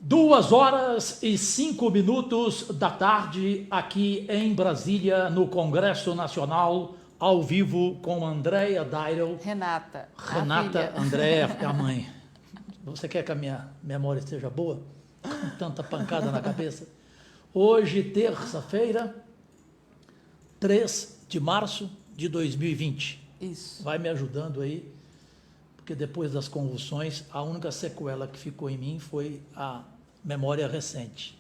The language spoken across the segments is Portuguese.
2h05 da tarde, aqui em Brasília, no Congresso Nacional, ao vivo com Andréa Dairel. Renata, Andréa é a mãe. Você quer que a minha memória esteja boa? Com tanta pancada na cabeça. Hoje, terça-feira, 3 de março de 2020. Isso. Vai me ajudando aí, porque depois das convulsões, a única sequela que ficou em mim foi a memória recente.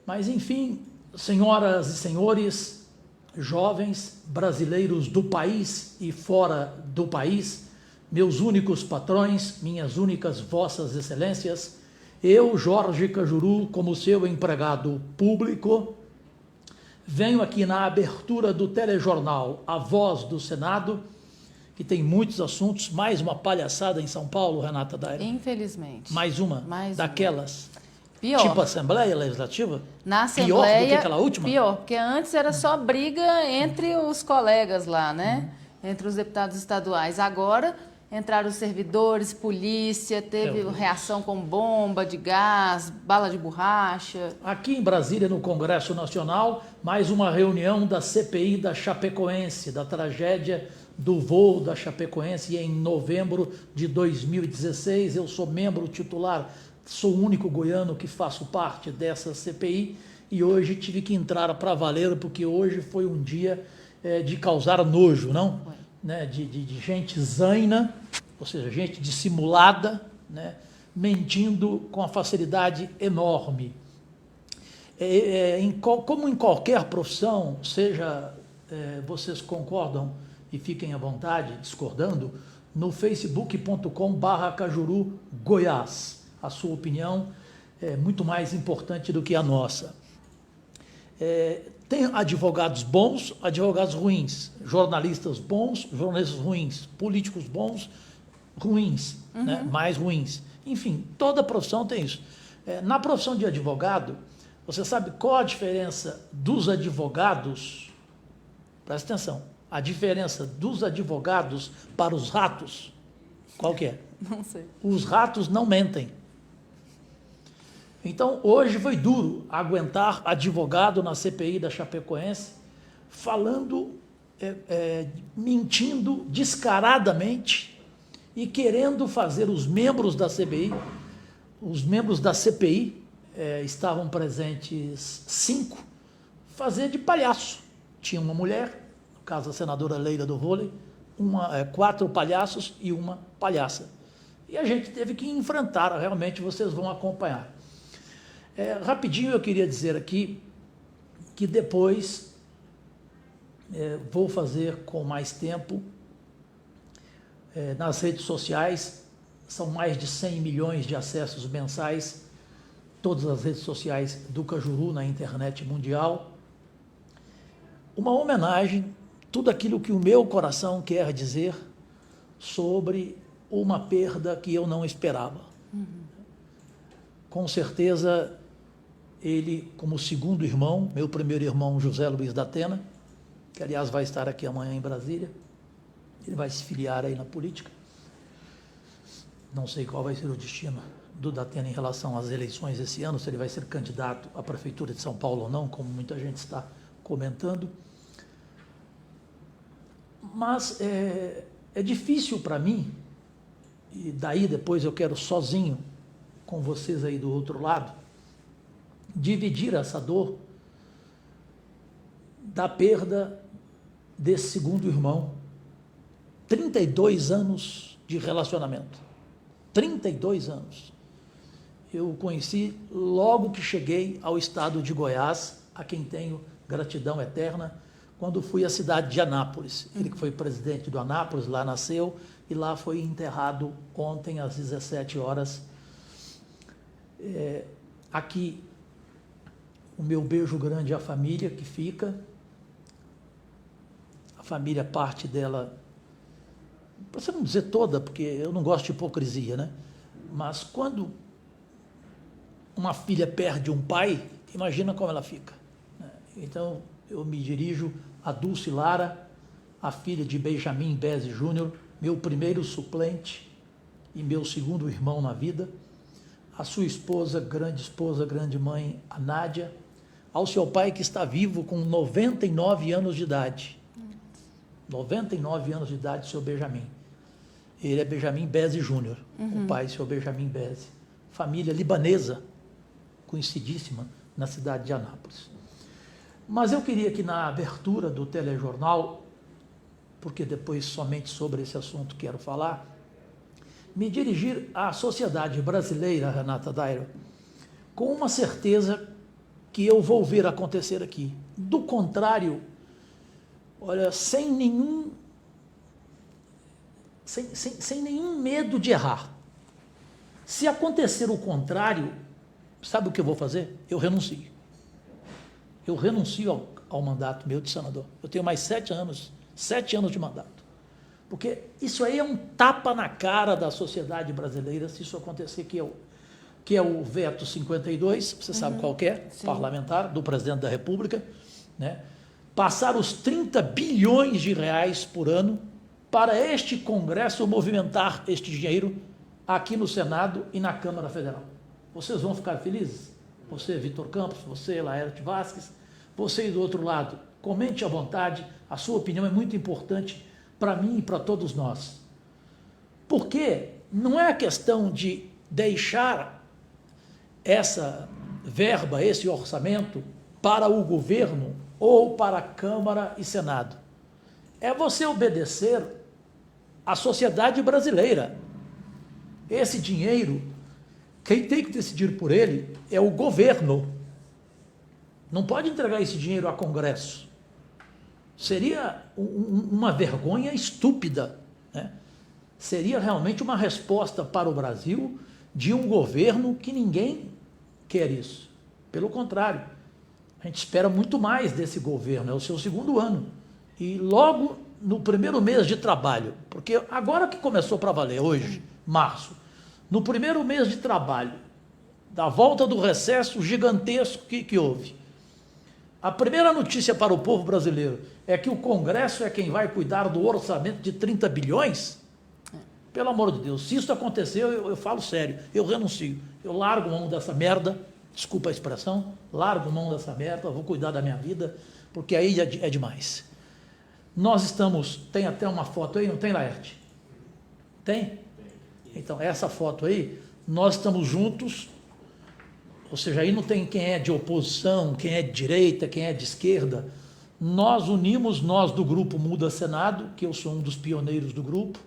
Mas, enfim, senhoras e senhores, jovens brasileiros do país e fora do país, meus únicos patrões, minhas únicas vossas excelências, eu, Jorge Cajuru, como seu empregado público, venho aqui na abertura do telejornal A Voz do Senado, que tem muitos assuntos, mais uma palhaçada em São Paulo, Renata Dairel. Infelizmente. Mais uma daquelas. Pior. Tipo Assembleia Legislativa? Na Assembleia, pior do que aquela última? Pior, porque antes era só briga entre os colegas lá, né? Entre os deputados estaduais. Agora entraram os servidores, polícia, teve reação com bomba de gás, bala de borracha. Aqui em Brasília, no Congresso Nacional, mais uma reunião da CPI da Chapecoense, da tragédia do voo da Chapecoense em novembro de 2016. Eu sou membro titular, sou o único goiano que faço parte dessa CPI e hoje tive que entrar para valer, porque hoje foi um dia de causar nojo, não? Né? De gente zaina, ou seja, gente dissimulada, né? Mentindo com uma facilidade enorme. Como em qualquer profissão, seja vocês concordam e fiquem à vontade discordando, no facebook.com/Cajuru Goiás. A sua opinião é muito mais importante do que a nossa. Tem advogados bons, advogados ruins, jornalistas bons, jornalistas ruins, políticos bons, ruins, né? Mais ruins. Enfim, toda profissão tem isso. Na profissão de advogado, você sabe qual a diferença dos advogados? Presta atenção. A diferença dos advogados para os ratos, qual que é? Não sei. Os ratos não mentem. Então, hoje foi duro aguentar advogado na CPI da Chapecoense falando, mentindo descaradamente e querendo fazer os membros da CPI, estavam presentes 5, fazer de palhaço. Tinha uma mulher, no caso a senadora Leila do Vôlei, 4 palhaços e uma palhaça. E a gente teve que enfrentar, realmente vocês vão acompanhar. Rapidinho eu queria dizer aqui que depois vou fazer com mais tempo nas redes sociais, são mais de 100 milhões de acessos mensais, todas as redes sociais do Cajuru na internet mundial, uma homenagem, tudo aquilo que o meu coração quer dizer sobre uma perda que eu não esperava. Com certeza, ele, como segundo irmão, meu primeiro irmão, José Luiz da Atena, que aliás vai estar aqui amanhã em Brasília, ele vai se filiar aí na política. Não sei qual vai ser o destino do da Atena em relação às eleições esse ano, se ele vai ser candidato à Prefeitura de São Paulo ou não, como muita gente está comentando. Mas é difícil para mim, e daí depois eu quero sozinho, com vocês aí do outro lado, dividir essa dor da perda desse segundo irmão. 32 anos de relacionamento. 32 anos. Eu o conheci logo que cheguei ao estado de Goiás, a quem tenho gratidão eterna, quando fui à cidade de Anápolis. Ele que foi presidente do Anápolis, lá nasceu, e lá foi enterrado ontem às 17 horas. Aqui, o meu beijo grande à família que fica. A família, parte dela, para você não dizer toda, porque eu não gosto de hipocrisia, né? Mas quando uma filha perde um pai, imagina como ela fica. Então, eu me dirijo a Dulce Lara, a filha de Benjamin Bezzi Júnior, meu primeiro suplente e meu segundo irmão na vida, à sua esposa, grande mãe, a Nádia, ao seu pai que está vivo com 99 anos de idade. 99 anos de idade, seu Benjamin. Ele é Benjamin Beze Júnior, o pai, seu Benjamin Beze. Família libanesa, conhecidíssima na cidade de Anápolis. Mas eu queria que na abertura do telejornal, porque depois somente sobre esse assunto quero falar, me dirigir à sociedade brasileira, Renata Dairo, com uma certeza que eu vou ver acontecer aqui. Do contrário, olha, sem nenhum medo de errar. Se acontecer o contrário, sabe o que eu vou fazer? Eu renuncio. Eu renuncio ao mandato meu de senador. Eu tenho mais 7 anos de mandato. Porque isso aí é um tapa na cara da sociedade brasileira, se isso acontecer, que é o veto 52, você sabe qual que é, parlamentar, do presidente da República, né? Passar os 30 bilhões de reais por ano para este Congresso movimentar este dinheiro aqui no Senado e na Câmara Federal. Vocês vão ficar felizes? Você, Vitor Campos, você, Laerte Vasques, você aí do outro lado, comente à vontade, a sua opinião é muito importante para mim e para todos nós. Porque não é a questão de deixar essa verba, esse orçamento para o governo ou para a Câmara e Senado. É você obedecer à sociedade brasileira. Esse dinheiro, quem tem que decidir por ele é o governo. Não pode entregar esse dinheiro a Congresso. Seria uma vergonha estúpida, né? Seria realmente uma resposta para o Brasil de um governo que ninguém quer isso. Pelo contrário, a gente espera muito mais desse governo, é o seu segundo ano. E logo no primeiro mês de trabalho, porque agora que começou para valer, hoje, março, no primeiro mês de trabalho, da volta do recesso gigantesco que houve, a primeira notícia para o povo brasileiro é que o Congresso é quem vai cuidar do orçamento de 30 bilhões? Pelo amor de Deus, se isso acontecer, eu falo sério, eu renuncio, eu largo mão dessa merda, desculpa a expressão, largo mão dessa merda, vou cuidar da minha vida, porque aí é demais. Nós estamos, tem até uma foto aí, não tem, Laerte? Tem? Então, essa foto aí, nós estamos juntos, ou seja, aí não tem quem é de oposição, quem é de direita, quem é de esquerda. Nós unimos, nós do grupo Muda Senado, que eu sou um dos pioneiros do grupo,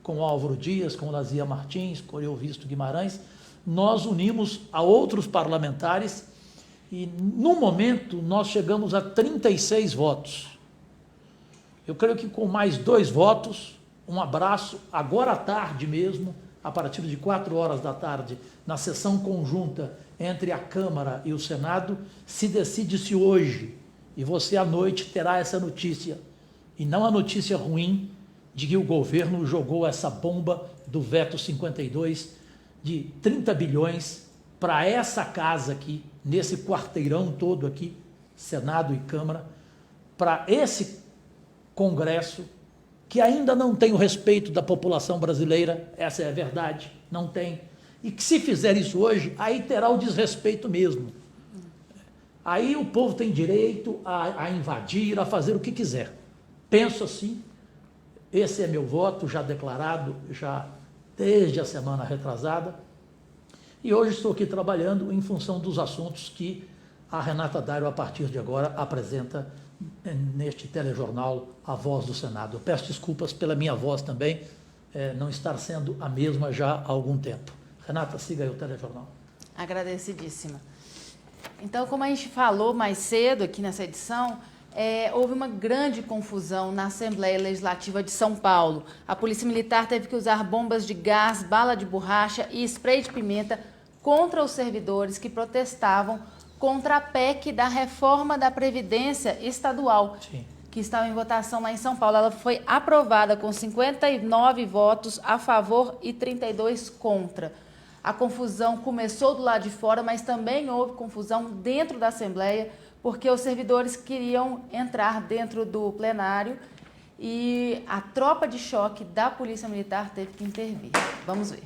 com o Álvaro Dias, com o Lazia Martins, com o Euvisto Guimarães, nós unimos a outros parlamentares e, no momento, nós chegamos a 36 votos. Eu creio que com mais 2 votos, um abraço, agora à tarde mesmo, a partir de 4 horas da tarde, na sessão conjunta entre a Câmara e o Senado, se decide-se hoje, e você à noite terá essa notícia, e não a notícia ruim de que o governo jogou essa bomba do veto 52 de 30 bilhões para essa casa aqui, nesse quarteirão todo aqui, Senado e Câmara, para esse Congresso, que ainda não tem o respeito da população brasileira, essa é a verdade, não tem. E que se fizer isso hoje, aí terá o desrespeito mesmo. Aí o povo tem direito a invadir, a fazer o que quiser. Penso assim, esse é meu voto, já declarado, já desde a semana retrasada. E hoje estou aqui trabalhando em função dos assuntos que a Renata Dairo, a partir de agora, apresenta neste telejornal A Voz do Senado. Eu peço desculpas pela minha voz também, não estar sendo a mesma já há algum tempo. Renata, siga aí o telejornal. Agradecidíssima. Então, como a gente falou mais cedo aqui nessa edição, houve uma grande confusão na Assembleia Legislativa de São Paulo. A Polícia Militar teve que usar bombas de gás, bala de borracha e spray de pimenta contra os servidores que protestavam contra a PEC da reforma da Previdência Estadual, Sim. que estava em votação lá em São Paulo. Ela foi aprovada com 59 votos a favor e 32 contra. A confusão começou do lado de fora, mas também houve confusão dentro da Assembleia, porque os servidores queriam entrar dentro do plenário e a tropa de choque da Polícia Militar teve que intervir. Vamos ver.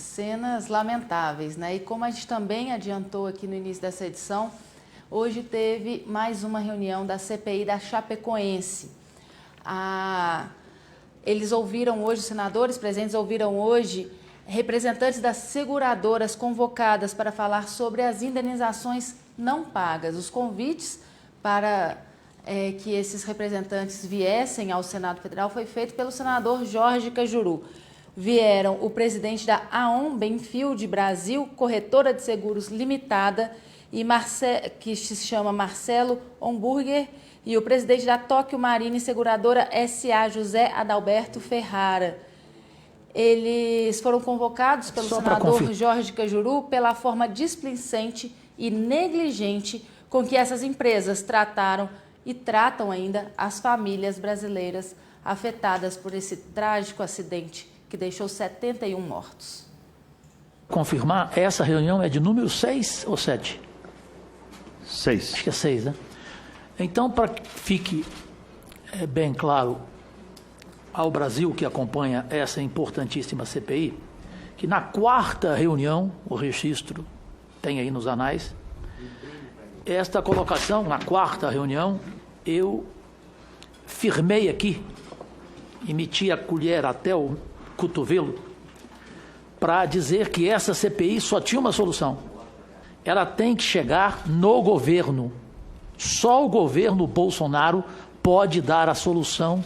cenas lamentáveis, né? E como a gente também adiantou aqui no início dessa edição, hoje teve mais uma reunião da CPI da Chapecoense. Eles ouviram hoje, os senadores presentes ouviram hoje representantes das seguradoras convocadas para falar sobre as indenizações não pagas. Os convites para que esses representantes viessem ao Senado Federal foi feito pelo senador Jorge Cajuru. Vieram o presidente da AON Benfield Brasil, corretora de seguros limitada, que se chama Marcelo Homburger, e o presidente da Tóquio Marine Seguradora S.A., José Adalberto Ferrara. Eles foram convocados pelo senador Jorge Cajuru pela forma displicente e negligente com que essas empresas trataram e tratam ainda as famílias brasileiras afetadas por esse trágico acidente que deixou 71 mortos. Confirmar, essa reunião é de número 6 ou 7? 6. Acho que é 6, né? Então, para que fique bem claro ao Brasil que acompanha essa importantíssima CPI, que na 4ª reunião, o registro tem aí nos anais, esta colocação, na 4ª reunião, eu firmei aqui e meti a colher até o cotovelo para dizer que essa CPI só tinha uma solução. Ela tem que chegar no governo. Só o governo Bolsonaro pode dar a solução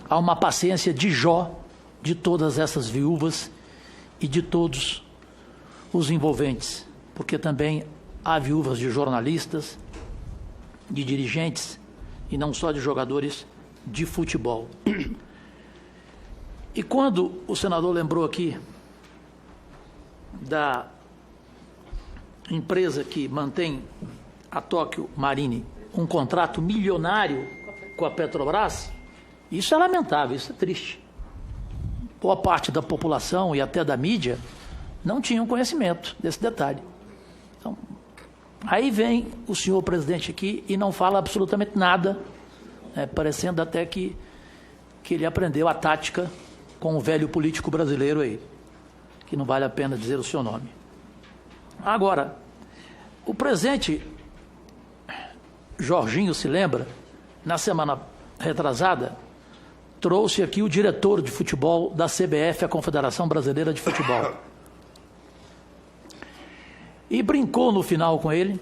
a uma paciência de Jó de todas essas viúvas e de todos os envolventes, porque também há viúvas de jornalistas, de dirigentes e não só de jogadores de futebol. E quando o senador lembrou aqui da empresa que mantém a Tóquio Marine um contrato milionário com a Petrobras, isso é lamentável, isso é triste. Boa parte da população e até da mídia não tinham conhecimento desse detalhe. Então, aí vem o senhor presidente aqui e não fala absolutamente nada, parecendo até que ele aprendeu a tática com o velho político brasileiro aí, que não vale a pena dizer o seu nome. Agora, o presidente Jorginho, se lembra, na semana retrasada, trouxe aqui o diretor de futebol da CBF, a Confederação Brasileira de Futebol. E brincou no final com ele,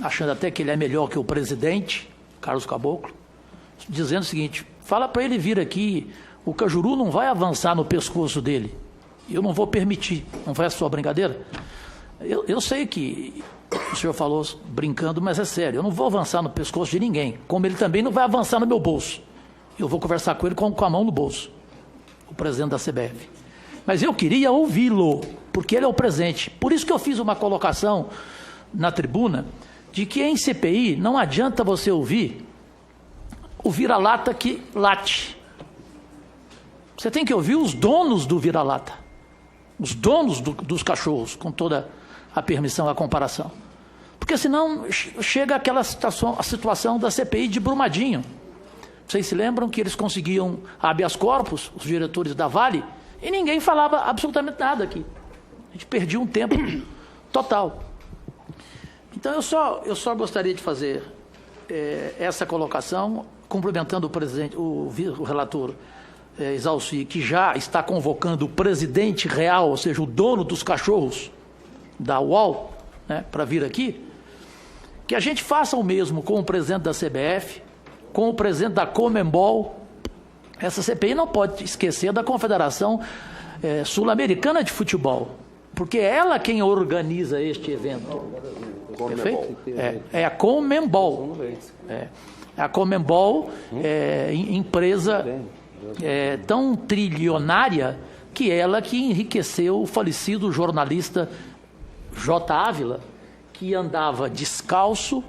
achando até que ele é melhor que o presidente, Carlos Caboclo, dizendo o seguinte: fala para ele vir aqui, o Cajuru não vai avançar no pescoço dele, eu não vou permitir. Não foi a sua brincadeira? Eu sei que o senhor falou brincando, mas é sério, eu não vou avançar no pescoço de ninguém, como ele também não vai avançar no meu bolso. Eu vou conversar com ele com a mão no bolso, o presidente da CBF. Mas eu queria ouvi-lo, porque ele é o presidente. Por isso que eu fiz uma colocação na tribuna de que em CPI não adianta você ouvir o vira-lata que late. Você tem que ouvir os donos do vira-lata, os donos dos cachorros, com toda a permissão, a comparação. Porque senão chega aquela situação da CPI de Brumadinho. Vocês se lembram que eles conseguiam habeas corpus, os diretores da Vale, e ninguém falava absolutamente nada aqui. A gente perdia um tempo total. Então eu só gostaria de fazer essa colocação, cumprimentando o presidente, o relator Exalci, que já está convocando o presidente real, ou seja, o dono dos cachorros da UOL, para vir aqui, que a gente faça o mesmo com o presidente da CBF, com o presidente da Conmebol. Essa CPI não pode esquecer da Confederação Sul-Americana de Futebol, porque é ela quem organiza este evento. Perfeito? É a Conmebol. A Conmebol é empresa tão trilionária que ela que enriqueceu o falecido jornalista J. Ávila, que andava descalço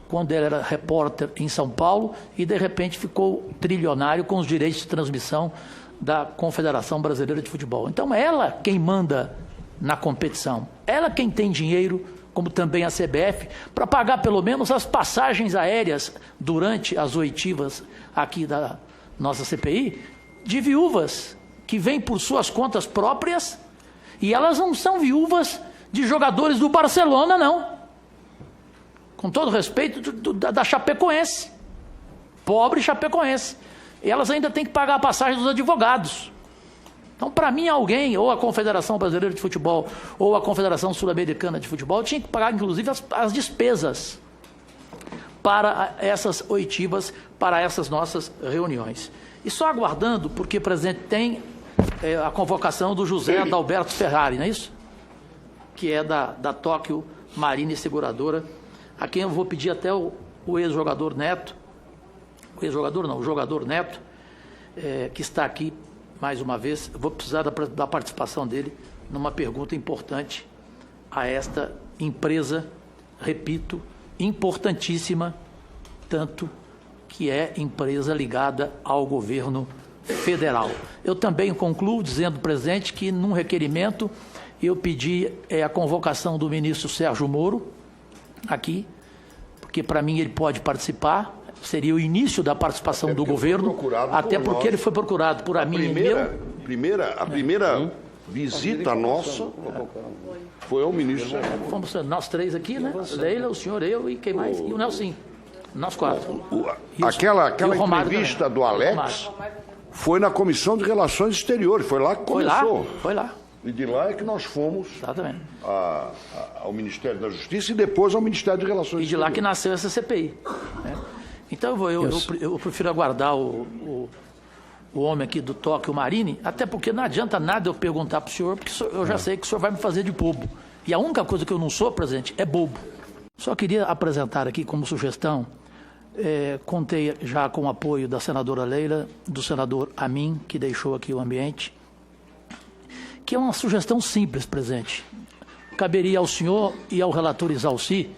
quando ele era repórter em São Paulo e de repente ficou trilionário com os direitos de transmissão da Confederação Brasileira de Futebol. Então ela quem manda na competição, ela quem tem dinheiro, como também a CBF, para pagar pelo menos as passagens aéreas durante as oitivas aqui da nossa CPI, de viúvas que vêm por suas contas próprias E elas não são viúvas de jogadores do Barcelona, não. Com todo respeito da Chapecoense. Pobre Chapecoense. E elas ainda têm que pagar a passagem dos advogados. Então, para mim, alguém, ou a Confederação Brasileira de Futebol, ou a Confederação Sul-Americana de Futebol, tinha que pagar, inclusive, as despesas para essas oitivas, para essas nossas reuniões. E só aguardando, porque, presidente, tem a convocação do José Adalberto Ferrari, não é isso? Que é da Tóquio Marine Seguradora, a quem eu vou pedir até o ex-jogador Neto, o jogador Neto, que está aqui mais uma vez, eu vou precisar da participação dele numa pergunta importante a esta empresa, repito, importantíssima, tanto que é empresa ligada ao governo federal. Eu também concluo dizendo, presidente, que num requerimento eu pedi a convocação do ministro Sérgio Moro aqui, porque para mim ele pode participar, seria o início da participação do governo, até porque ele foi procurado por a mim e meu. A primeira visita nossa foi ao ministro. Fomos nós três aqui, né? Leila, o senhor, eu e quem mais? E o Nelson. Nós quatro. Aquela entrevista do Alex foi na Comissão de Relações Exteriores, foi lá que começou. Foi lá. E de lá é que nós fomos ao Ministério da Justiça e depois ao Ministério de Relações Exteriores. E de lá que nasceu essa CPI. Né? Então eu prefiro aguardar o homem aqui do Tóquio Marine, até porque não adianta nada eu perguntar para o senhor, porque eu já sei que o senhor vai me fazer de bobo. E a única coisa que eu não sou, presidente, é bobo. Só queria apresentar aqui como sugestão, contei já com o apoio da senadora Leila, do senador Amin, que deixou aqui o ambiente, que é uma sugestão simples, presidente. Caberia ao senhor e ao relator Isalci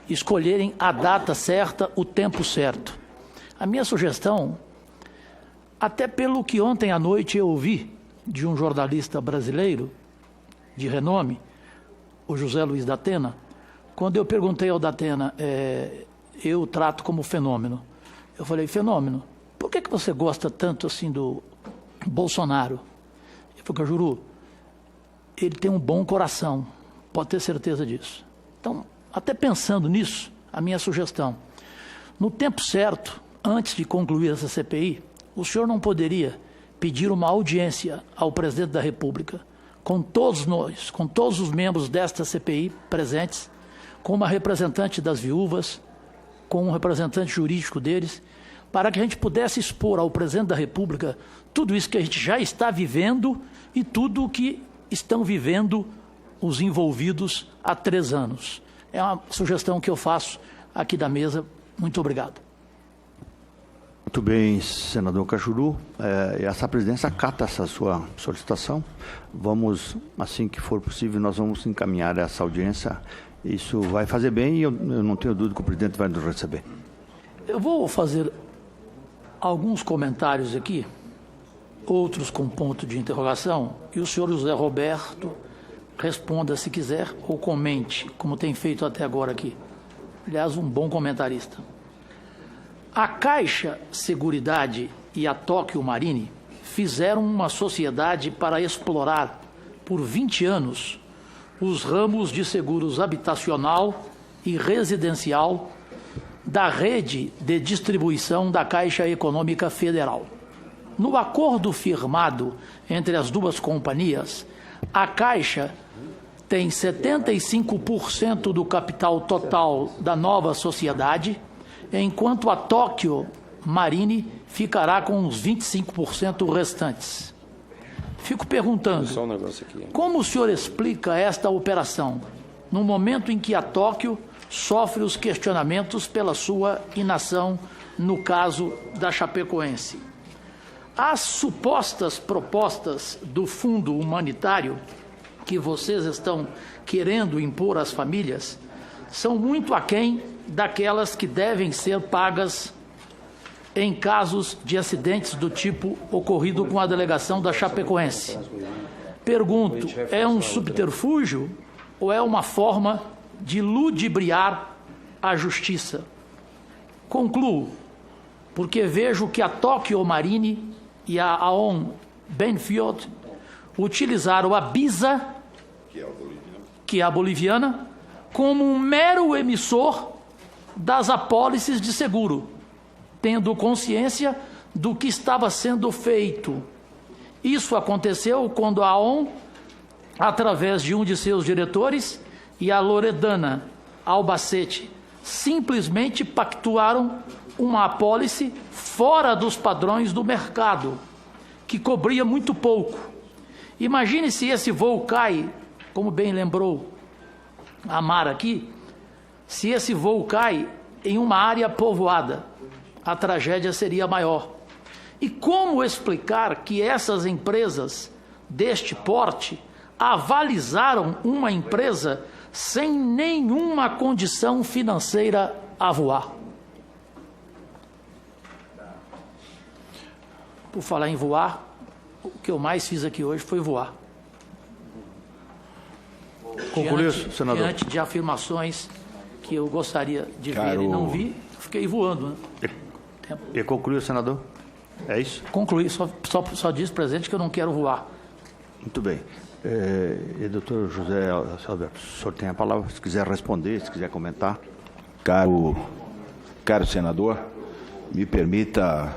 escolherem a data certa, o tempo certo. A minha sugestão, até pelo que ontem à noite eu ouvi de um jornalista brasileiro de renome, o José Luiz da Atena, quando eu perguntei ao da Atena, eu trato como fenômeno. Eu falei, fenômeno, por que você gosta tanto assim do Bolsonaro? Ele falou, Cajuru, ele tem um bom coração, pode ter certeza disso. Então, até pensando nisso, a minha sugestão, no tempo certo, antes de concluir essa CPI, o senhor não poderia pedir uma audiência ao presidente da República, com todos nós, com todos os membros desta CPI presentes, com uma representante das viúvas, com um representante jurídico deles, para que a gente pudesse expor ao presidente da República tudo isso que a gente já está vivendo e tudo o que estão vivendo os envolvidos há 3 anos. É uma sugestão que eu faço aqui da mesa. Muito obrigado. Muito bem, senador Cajuru. Essa presidência acata essa sua solicitação. Vamos, assim que for possível, nós vamos encaminhar essa audiência. Isso vai fazer bem e eu não tenho dúvida que o presidente vai nos receber. Eu vou fazer alguns comentários aqui, outros com ponto de interrogação, e o senhor José Roberto responda se quiser ou comente, como tem feito até agora aqui. Aliás, um bom comentarista. A Caixa Seguridade e a Tóquio Marine fizeram uma sociedade para explorar por 20 anos os ramos de seguros habitacional e residencial da rede de distribuição da Caixa Econômica Federal. No acordo firmado entre as duas companhias, a Caixa tem 75% do capital total da nova sociedade, enquanto a Tóquio Marine ficará com os 25% restantes. Fico perguntando, como o senhor explica esta operação, no momento em que a Tóquio sofre os questionamentos pela sua inação no caso da Chapecoense? As supostas propostas do fundo humanitário que vocês estão querendo impor às famílias são muito aquém daquelas que devem ser pagas em casos de acidentes do tipo ocorrido com a delegação da Chapecoense. Pergunto, é um subterfúgio ou é uma forma de ludibriar a justiça? Concluo, porque vejo que a Tóquio Marine e a Aon Benfield utilizaram a BISA que é a boliviana, como um mero emissor das apólices de seguro, tendo consciência do que estava sendo feito. Isso aconteceu quando a ON, através de um de seus diretores, e a Loredana Albacete, simplesmente pactuaram uma apólice fora dos padrões do mercado, que cobria muito pouco. Imagine se esse voo cai, como bem lembrou a Mara aqui, se esse voo cai em uma área povoada, a tragédia seria maior. E como explicar que essas empresas deste porte avalizaram uma empresa sem nenhuma condição financeira a voar? Por falar em voar, o que eu mais fiz aqui hoje foi voar. Concluiu, senador? Diante de afirmações que eu gostaria de ver e não vi, fiquei voando. Né? E concluiu, senador? É isso? Concluí, só diz, presidente, que eu não quero voar. Muito bem. E doutor José Alberto, o senhor tem a palavra, se quiser responder, se quiser comentar. Caro senador, me permita,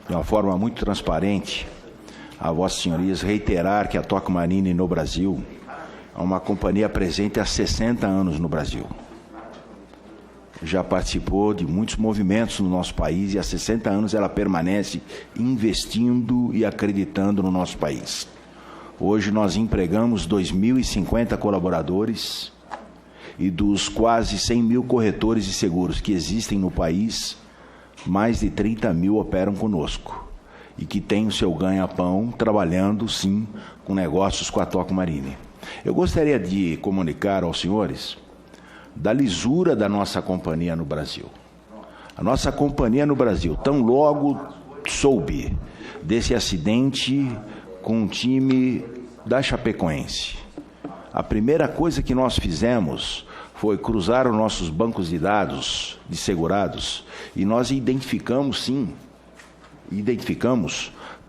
de uma forma muito transparente, a vossas senhorias reiterar que a Tocquemarine no Brasil é uma companhia presente há 60 anos no Brasil. Já participou de muitos movimentos no nosso país e há 60 anos ela permanece investindo e acreditando no nosso país. Hoje nós empregamos 2.050 colaboradores e dos quase 100 mil corretores de seguros que existem no país, mais de 30 mil operam conosco e que têm o seu ganha-pão trabalhando, sim, com negócios com a Tocquemarine. Eu gostaria de comunicar aos senhores da lisura da nossa companhia no Brasil. A nossa companhia no Brasil, tão logo soube desse acidente com o time da Chapecoense, a primeira coisa que nós fizemos foi cruzar os nossos bancos de dados de segurados e nós identificamos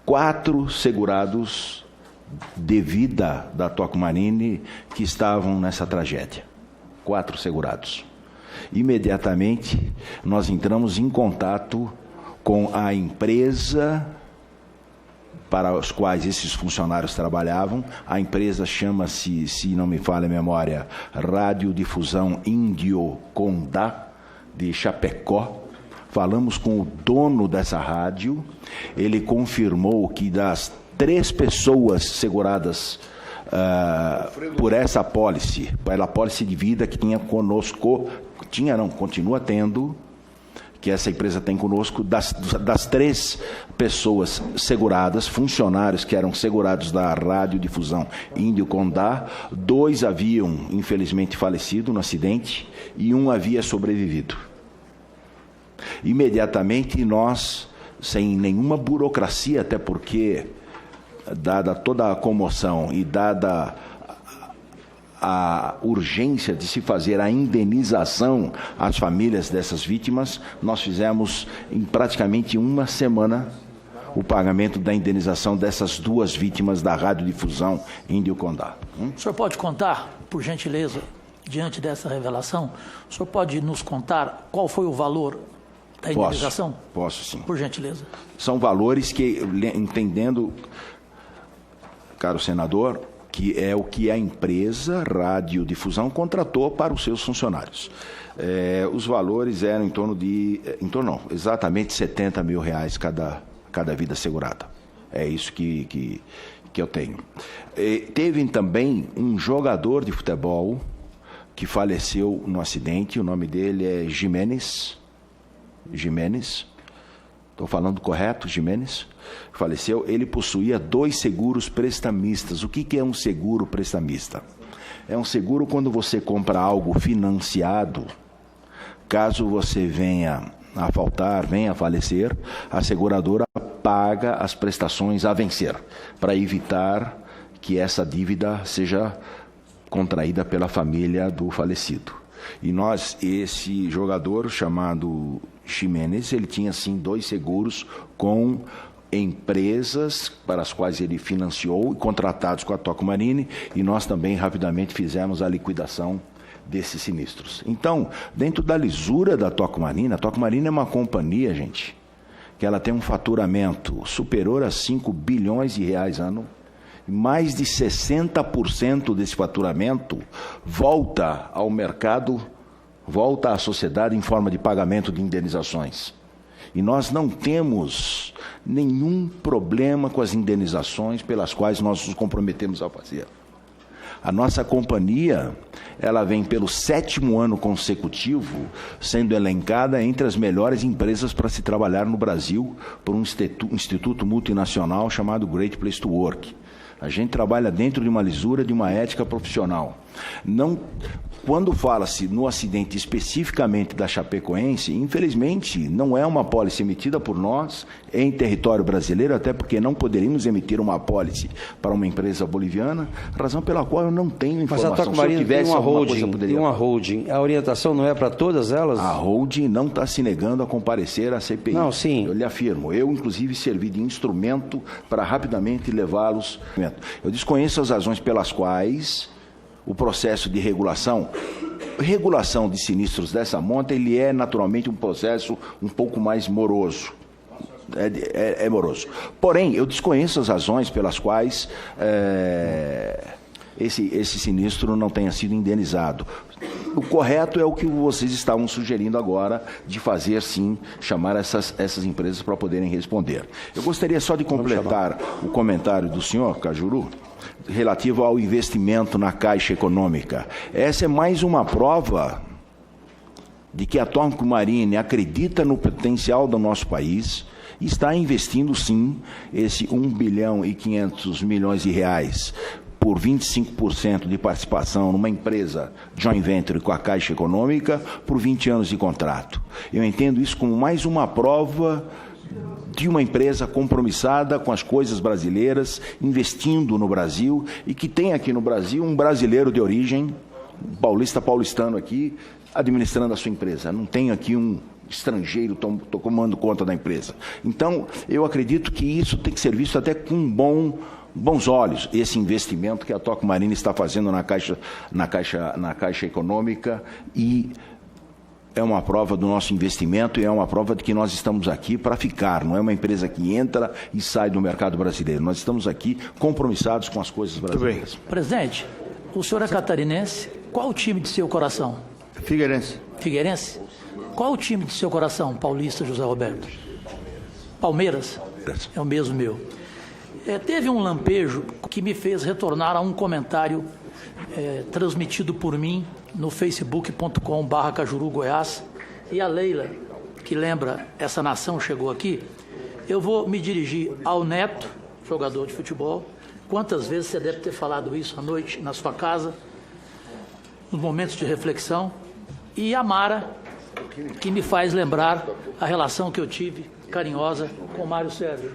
4 segurados de vida da Tocquemarine que estavam nessa tragédia. 4 segurados. Imediatamente, nós entramos em contato com a empresa para os quais esses funcionários trabalhavam. A empresa chama-se, se não me falha a memória, Radiodifusão Índio Condá, de Chapecó. Falamos com o dono dessa rádio. Ele confirmou que das 3 pessoas seguradas por essa apólice, pela apólice de vida que tinha conosco, continua tendo, que essa empresa tem conosco, das 3 pessoas seguradas, funcionários que eram segurados da Radiodifusão Índio Condá, 2 haviam, infelizmente, falecido no acidente e 1 havia sobrevivido. Imediatamente nós, sem nenhuma burocracia, até porque, dada toda a comoção e dada a urgência de se fazer a indenização às famílias dessas vítimas, nós fizemos em praticamente uma semana o pagamento da indenização dessas 2 vítimas da radiodifusão Índio Condá. O senhor pode contar, por gentileza, diante dessa revelação, o senhor pode nos contar qual foi o valor da indenização? Posso sim. Por gentileza. São valores que, entendendo, caro senador, que é o que a empresa Radiodifusão contratou para os seus funcionários. Os valores eram exatamente R$70 mil cada vida segurada. É isso que eu tenho. Teve também um jogador de futebol que faleceu no acidente, o nome dele é Jimenez, estou falando correto, Jimenez, faleceu. Ele possuía 2 seguros prestamistas. O que é um seguro prestamista? É um seguro quando você compra algo financiado, caso você venha a faltar, venha a falecer, a seguradora paga as prestações a vencer, para evitar que essa dívida seja contraída pela família do falecido. E esse jogador chamado Ximenes, ele tinha sim 2 seguros com empresas para as quais ele financiou, contratados com a Toco Marine, e nós também rapidamente fizemos a liquidação desses sinistros. Então, dentro da lisura da Toco Marine, a Toco Marine é uma companhia, gente, que ela tem um faturamento superior a 5 bilhões de reais ano. Mais de 60% desse faturamento volta ao mercado, volta à sociedade em forma de pagamento de indenizações. E nós não temos nenhum problema com as indenizações pelas quais nós nos comprometemos a fazer. A nossa companhia, ela vem pelo 7º ano consecutivo sendo elencada entre as melhores empresas para se trabalhar no Brasil por um instituto multinacional chamado Great Place to Work. A gente trabalha dentro de uma lisura, de uma ética profissional. Quando fala-se no acidente especificamente da Chapecoense, infelizmente não é uma apólice emitida por nós em território brasileiro, até porque não poderíamos emitir uma apólice para uma empresa boliviana, razão pela qual eu não tenho informação. Mas a Toco Marine tem uma holding, a orientação não é para todas elas? A holding não está se negando a comparecer à CPI. Não, sim. Eu lhe afirmo, eu inclusive servi de instrumento para rapidamente levá-los. Eu desconheço as razões pelas quais o processo de regulação de sinistros dessa monta, ele é naturalmente um processo um pouco mais moroso. É moroso. Porém, eu desconheço as razões pelas quais esse sinistro não tenha sido indenizado. O correto é o que vocês estavam sugerindo agora, de fazer, sim, chamar essas empresas para poderem responder. Eu gostaria só de completar o comentário do senhor Cajuru, relativo ao investimento na Caixa Econômica. Essa é mais uma prova de que a Toco Marine acredita no potencial do nosso país e está investindo, sim, esse 1 bilhão e 500 milhões de reais por 25% de participação numa empresa joint venture com a Caixa Econômica por 20 anos de contrato. Eu entendo isso como mais uma prova de uma empresa compromissada com as coisas brasileiras, investindo no Brasil, e que tem aqui no Brasil um brasileiro de origem, paulistano aqui, administrando a sua empresa. Não tem aqui um estrangeiro tomando conta da empresa. Então, eu acredito que isso tem que ser visto até com bons olhos, esse investimento que a Toco Marine está fazendo na Caixa Econômica, e é uma prova do nosso investimento e é uma prova de que nós estamos aqui para ficar. Não é uma empresa que entra e sai do mercado brasileiro. Nós estamos aqui compromissados com as coisas brasileiras. Presidente, o senhor é catarinense. Qual o time de seu coração? Figueirense. Figueirense? Qual o time de seu coração, paulista, José Roberto? Palmeiras? É o mesmo meu. Teve um lampejo que me fez retornar a um comentário transmitido por mim no facebook.com/Cajuru Goiás, e a Leila, que lembra essa nação, chegou aqui. Eu vou me dirigir ao Neto, jogador de futebol. Quantas vezes você deve ter falado isso à noite na sua casa, nos momentos de reflexão, e a Mara, que me faz lembrar a relação que eu tive carinhosa com o Mário Sérgio.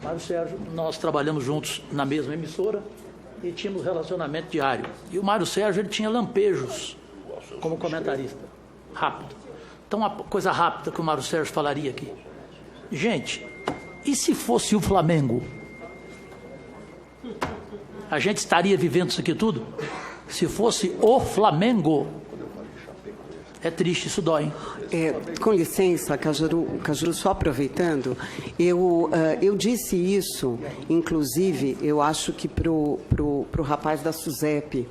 Mário Sérgio, nós trabalhamos juntos na mesma emissora e tínhamos relacionamento diário. E o Mário Sérgio, ele tinha lampejos como comentarista, rápido. Então, uma coisa rápida que o Mário Sérgio falaria aqui. Gente, e se fosse o Flamengo? A gente estaria vivendo isso aqui tudo? Se fosse o Flamengo? É triste, isso dói. Com licença, Cajuru, só aproveitando, eu disse isso, inclusive, eu acho que pro rapaz da SUSEP,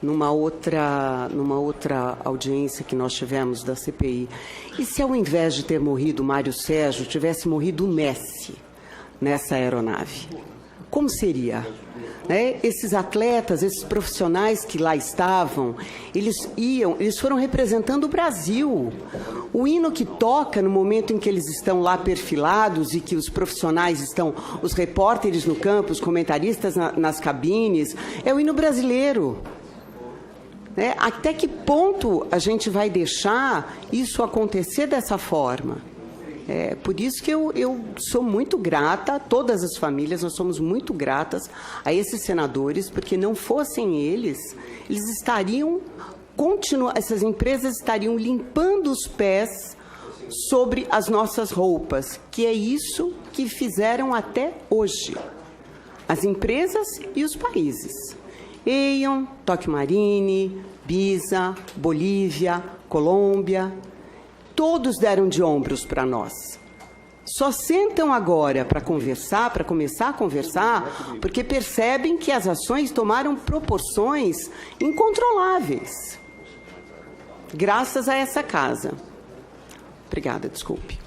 numa outra audiência que nós tivemos da CPI. E se ao invés de ter morrido o Mário Sérgio, tivesse morrido o Messi nessa aeronave? Como seria? Esses atletas, esses profissionais que lá estavam, eles foram representando o Brasil. O hino que toca no momento em que eles estão lá perfilados e que os profissionais estão, os repórteres no campo, os comentaristas nas cabines, é o hino brasileiro. Até que ponto a gente vai deixar isso acontecer dessa forma? Por isso que eu sou muito grata, todas as famílias, nós somos muito gratas a esses senadores, porque não fossem eles estariam, essas empresas estariam limpando os pés sobre as nossas roupas, que é isso que fizeram até hoje. As empresas e os países. Aeon, Tokio Marine, Visa, Bolívia, Colômbia, todos deram de ombros para nós. Só sentam agora para conversar, para começar a conversar, porque percebem que as ações tomaram proporções incontroláveis, graças a essa casa. Obrigada, desculpe.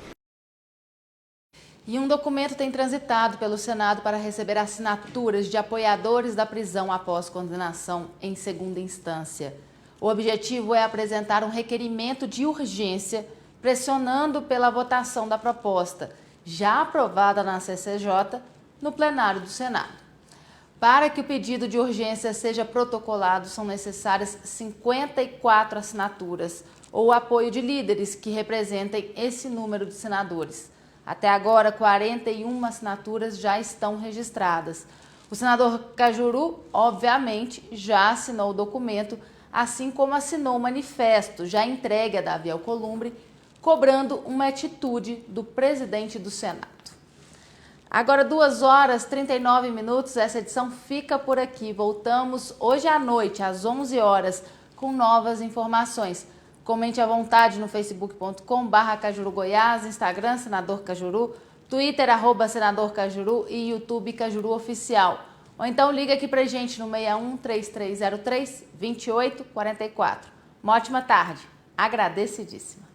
E um documento tem transitado pelo Senado para receber assinaturas de apoiadores da prisão após condenação em segunda instância. O objetivo é apresentar um requerimento de urgência, pressionando pela votação da proposta, já aprovada na CCJ, no plenário do Senado. Para que o pedido de urgência seja protocolado, são necessárias 54 assinaturas, ou apoio de líderes que representem esse número de senadores. Até agora, 41 assinaturas já estão registradas. O senador Cajuru, obviamente, já assinou o documento, assim como assinou o manifesto, já entregue a Davi Alcolumbre, cobrando uma atitude do presidente do Senado. Agora, 2h39, essa edição fica por aqui. Voltamos hoje à noite, às 11 horas, com novas informações. Comente à vontade no facebook.com/CajuruGoiás, Instagram Senador Cajuru, Twitter @Senador Cajuru e YouTube Cajuru Oficial. Ou então liga aqui pra gente no 61-3303-2844. Uma ótima tarde. Agradecidíssima.